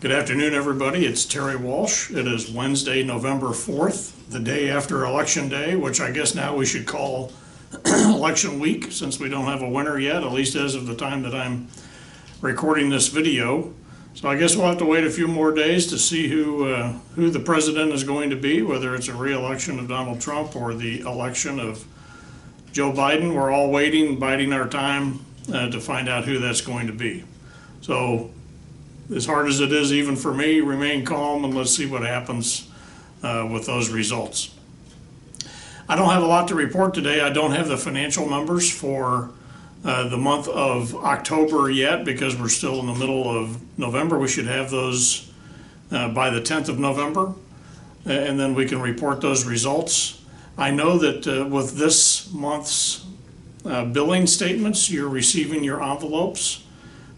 Good afternoon, everybody. It's Terry Walsh. It is Wednesday, November 4th, the day after Election Day, which I guess now we should call Election Week since we don't have a winner yet, at least as of the time that I'm recording this video. So I guess we'll have to wait a few more days to see who the president is going to be, whether it's a re-election of Donald Trump or the election of Joe Biden. We're all waiting, biding our time to find out who that's going to be. So as hard as it is even for me, remain calm and let's see what happens with those results. I don't have a lot to report today. I don't have the financial numbers for the month of October yet because we're still in the middle of November. We should have those by the 10th of November, and then we can report those results. I know that with this month's billing statements, you're receiving your envelopes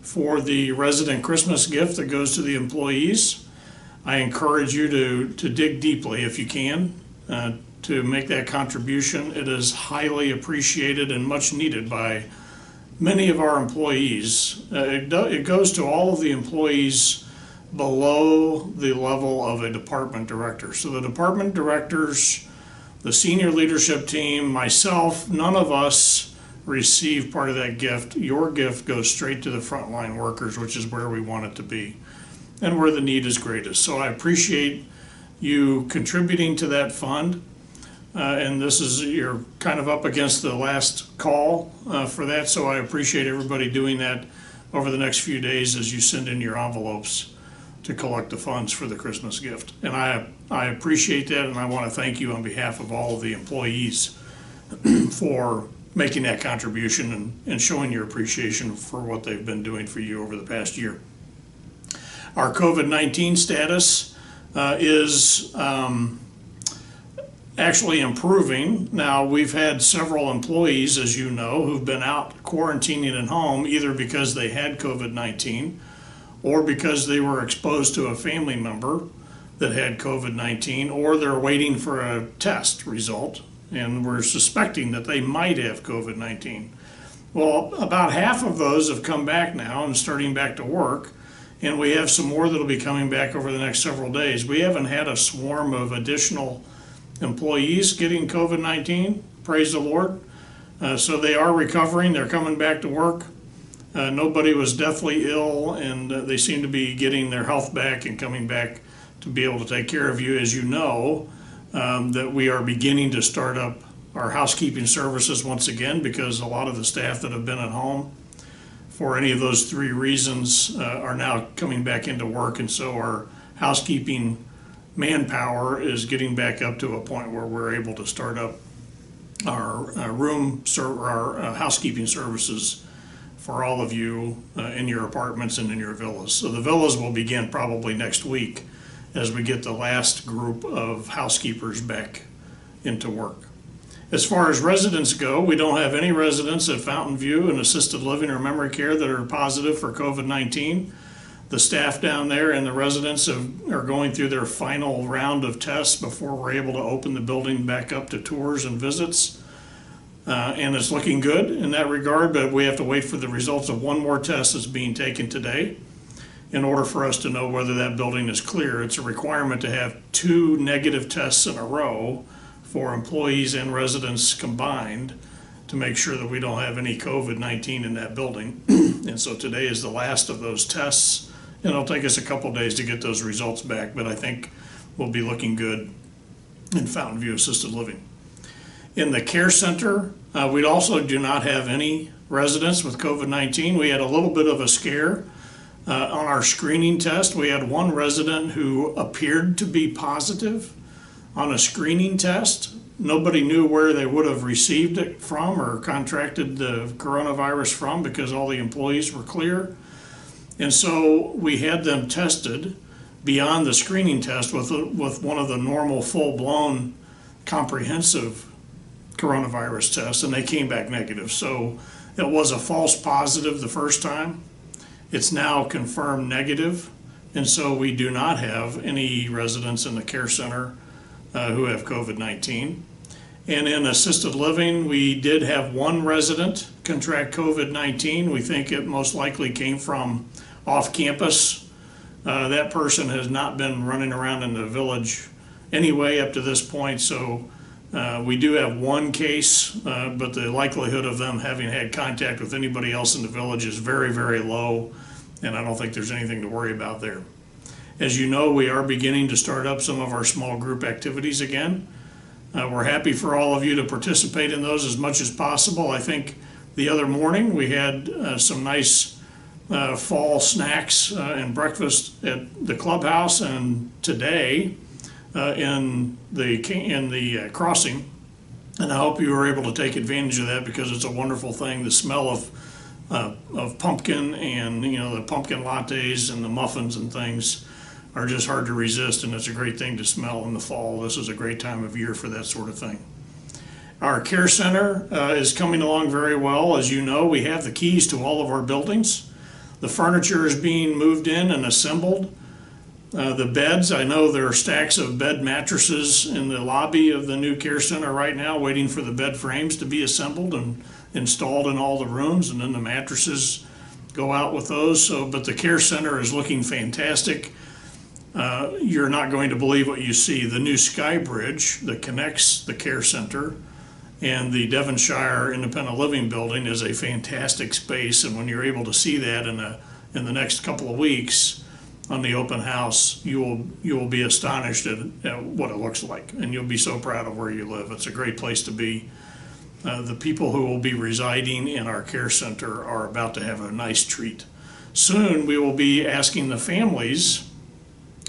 for the resident Christmas gift that goes to the employees. I encourage you to dig deeply if you can to make that contribution. It is highly appreciated and much needed by many of our employees. It goes to all of the employees below the level of a department director. So the department directors, the senior leadership team, myself, none of us receive part of that gift. Your gift goes straight to the frontline workers, which is where we want it to be and where the need is greatest. So I appreciate you contributing to that fund. And you're kind of up against the last call for that. So I appreciate everybody doing that over the next few days as you send in your envelopes to collect the funds for the Christmas gift. And I appreciate that, and I want to thank you on behalf of all of the employees for making that contribution and showing your appreciation for what they've been doing for you over the past year. Our COVID-19 status is actually improving. Now, we've had several employees, as you know, who've been out quarantining at home either because they had COVID-19 or because they were exposed to a family member that had COVID-19, or they're waiting for a test result and we're suspecting that they might have COVID-19. Well, about half of those have come back now and starting back to work, and we have some more that'll be coming back over the next several days. We haven't had a swarm of additional employees getting COVID-19, praise the Lord. So they are recovering, they're coming back to work. Nobody was deathly ill, and they seem to be getting their health back and coming back to be able to take care of you. As you know, that we are beginning to start up our housekeeping services once again because a lot of the staff that have been at home for any of those three reasons are now coming back into work, and so our housekeeping manpower is getting back up to a point where we're able to start up our housekeeping services for all of you in your apartments and in your villas. So the villas will begin probably next week as we get the last group of housekeepers back into work. As far as residents go, we don't have any residents at Fountain View and assisted living or memory care that are positive for COVID-19. The staff down there and the residents are going through their final round of tests before we're able to open the building back up to tours and visits. And it's looking good in that regard, but we have to wait for the results of one more test that's being taken today in order for us to know whether that building is clear. It's a requirement to have 2 negative tests in a row for employees and residents combined to make sure that we don't have any COVID-19 in that building. And so today is the last of those tests, and it'll take us a couple days to get those results back, but I think we'll be looking good in Fountain View Assisted Living. In the care center, we also do not have any residents with COVID-19. We had a little bit of a scare on our screening test. We had one resident who appeared to be positive on a screening test. Nobody knew where they would have received it from or contracted the coronavirus from because all the employees were clear. And so we had them tested beyond the screening test with one of the normal full-blown comprehensive coronavirus tests, and they came back negative. So it was a false positive the first time. It's now confirmed negative, and so we do not have any residents in the care center who have COVID-19. And in assisted living, we did have one resident contract COVID-19. We think it most likely came from off-campus That person has not been running around in the village anyway up to this point, so we do have one case, but the likelihood of them having had contact with anybody else in the village is very, very low, and I don't think there's anything to worry about there. As you know, we are beginning to start up some of our small group activities again. We're happy for all of you to participate in those as much as possible. I think the other morning we had some nice fall snacks and breakfast at the clubhouse, and today in the crossing, and I hope you were able to take advantage of that because it's a wonderful thing. The smell of pumpkin and the pumpkin lattes and the muffins and things are just hard to resist, and it's a great thing to smell in the fall. This is a great time of year for that sort of thing. Our care center is coming along very well. As you know, we have the keys to all of our buildings. The furniture is being moved in and assembled. The beds, I know there are stacks of bed mattresses in the lobby of the new care center right now waiting for the bed frames to be assembled and installed in all the rooms, and then the mattresses go out with those. But the care center is looking fantastic. You're not going to believe what you see. The new Sky Bridge that connects the care center and the Devonshire Independent Living Building is a fantastic space, and when you're able to see that in the next couple of weeks on the open house, you will be astonished at what it looks like, and you'll be so proud of where you live. It's a great place to be. The people who will be residing in our care center are about to have a nice treat. Soon we will be asking the families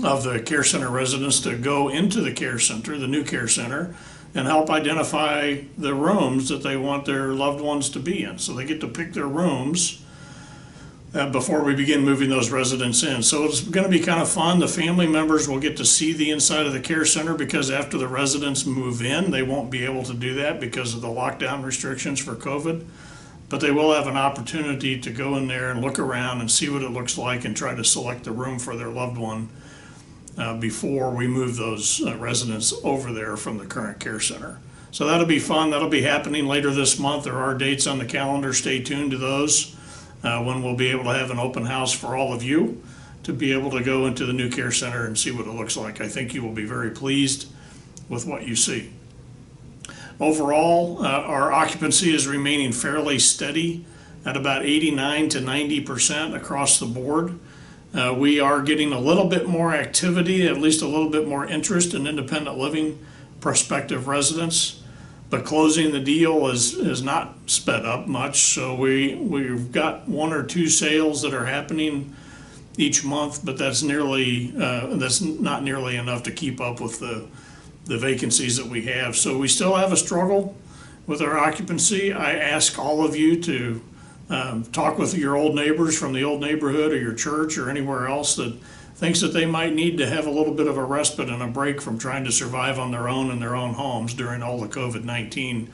of the care center residents to go into the care center, the new care center, and help identify the rooms that they want their loved ones to be in. So they get to pick their rooms before we begin moving those residents in. So it's going to be kind of fun. The family members will get to see the inside of the care center, because after the residents move in, they won't be able to do that because of the lockdown restrictions for COVID. But they will have an opportunity to go in there and look around and see what it looks like and try to select the room for their loved one before we move those residents over there from the current care center. So that'll be fun. That'll be happening later this month. There are dates on the calendar. Stay tuned to those when we'll be able to have an open house for all of you to be able to go into the new care center and see what it looks like. I think you will be very pleased with what you see. Overall, our occupancy is remaining fairly steady at about 89 to 90% across the board. We are getting a little bit more activity, at least a little bit more interest in independent living prospective residents, but closing the deal is not sped up much. So we've got one or two sales that are happening each month, but that's not nearly enough to keep up with the vacancies that we have. So we still have a struggle with our occupancy. I ask all of you to talk with your old neighbors from the old neighborhood or your church or anywhere else that thinks that they might need to have a little bit of a respite and a break from trying to survive on their own in their own homes during all the COVID-19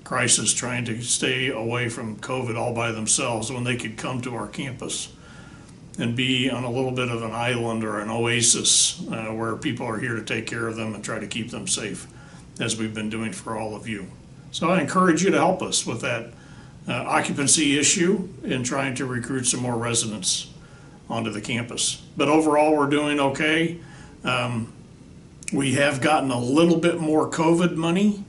crisis, trying to stay away from COVID all by themselves when they could come to our campus and be on a little bit of an island or an oasis where people are here to take care of them and try to keep them safe, as we've been doing for all of you. So I encourage you to help us with that occupancy issue in trying to recruit some more residents onto the campus. But overall, we're doing okay. We have gotten a little bit more COVID money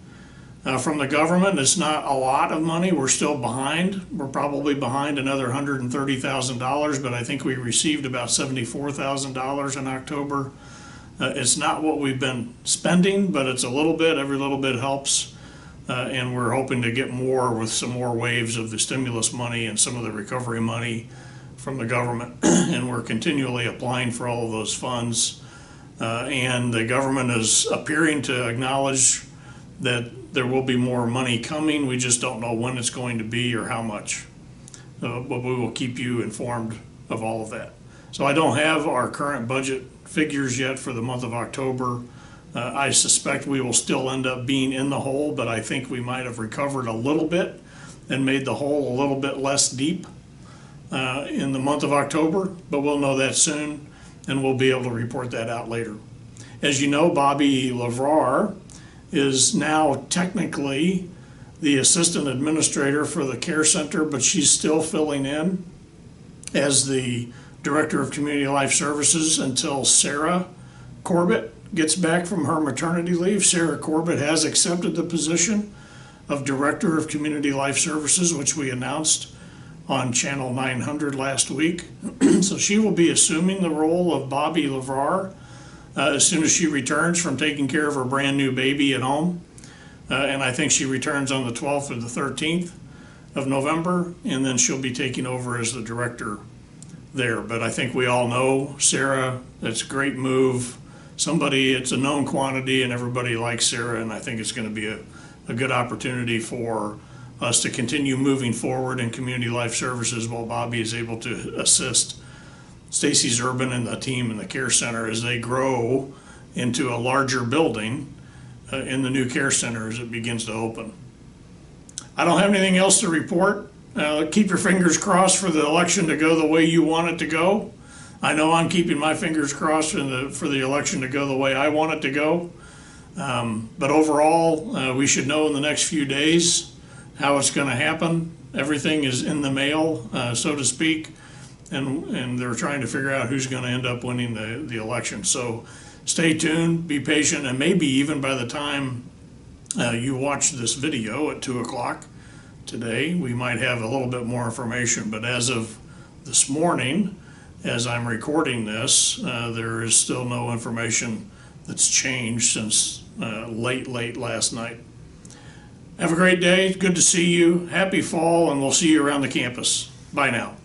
from the government. It's not a lot of money. We're still behind. We're probably behind another $130,000, but I think we received about $74,000 in October. It's not what we've been spending, but it's a little bit. Every little bit helps. And we're hoping to get more with some more waves of the stimulus money and some of the recovery money from the government. And we're continually applying for all of those funds. And the government is appearing to acknowledge that there will be more money coming. We just don't know when it's going to be or how much. But we will keep you informed of all of that. So I don't have our current budget figures yet for the month of October. I suspect we will still end up being in the hole, but I think we might have recovered a little bit and made the hole a little bit less deep in the month of October, but we'll know that soon and we'll be able to report that out later. As you know, Bobby Lavrar is now technically the assistant administrator for the care center, but she's still filling in as the Director of Community Life Services until Sarah Corbett gets back from her maternity leave. Sarah Corbett has accepted the position of Director of Community Life Services, which we announced on Channel 900 last week. So she will be assuming the role of Bobby LeVar as soon as she returns from taking care of her brand new baby at home. And I think she returns on the 12th or the 13th of November, and then she'll be taking over as the director there. But I think we all know Sarah. It's a great move. It's a known quantity, and everybody likes Sarah, and I think it's going to be a good opportunity for us to continue moving forward in community life services while Bobby is able to assist Stacy Zurban and the team in the care center as they grow into a larger building in the new care center as it begins to open. I don't have anything else to report. Keep your fingers crossed for the election to go the way you want it to go. I know I'm keeping my fingers crossed for the election to go the way I want it to go. But overall, we should know in the next few days how it's going to happen. Everything is in the mail, so to speak, and they're trying to figure out who's going to end up winning the election. So stay tuned, be patient, and maybe even by the time you watch this video at 2 o'clock today, we might have a little bit more information. But as of this morning, as I'm recording this, there is still no information that's changed since late last night. Have a great day. Good to see you. Happy fall, and we'll see you around the campus. Bye now.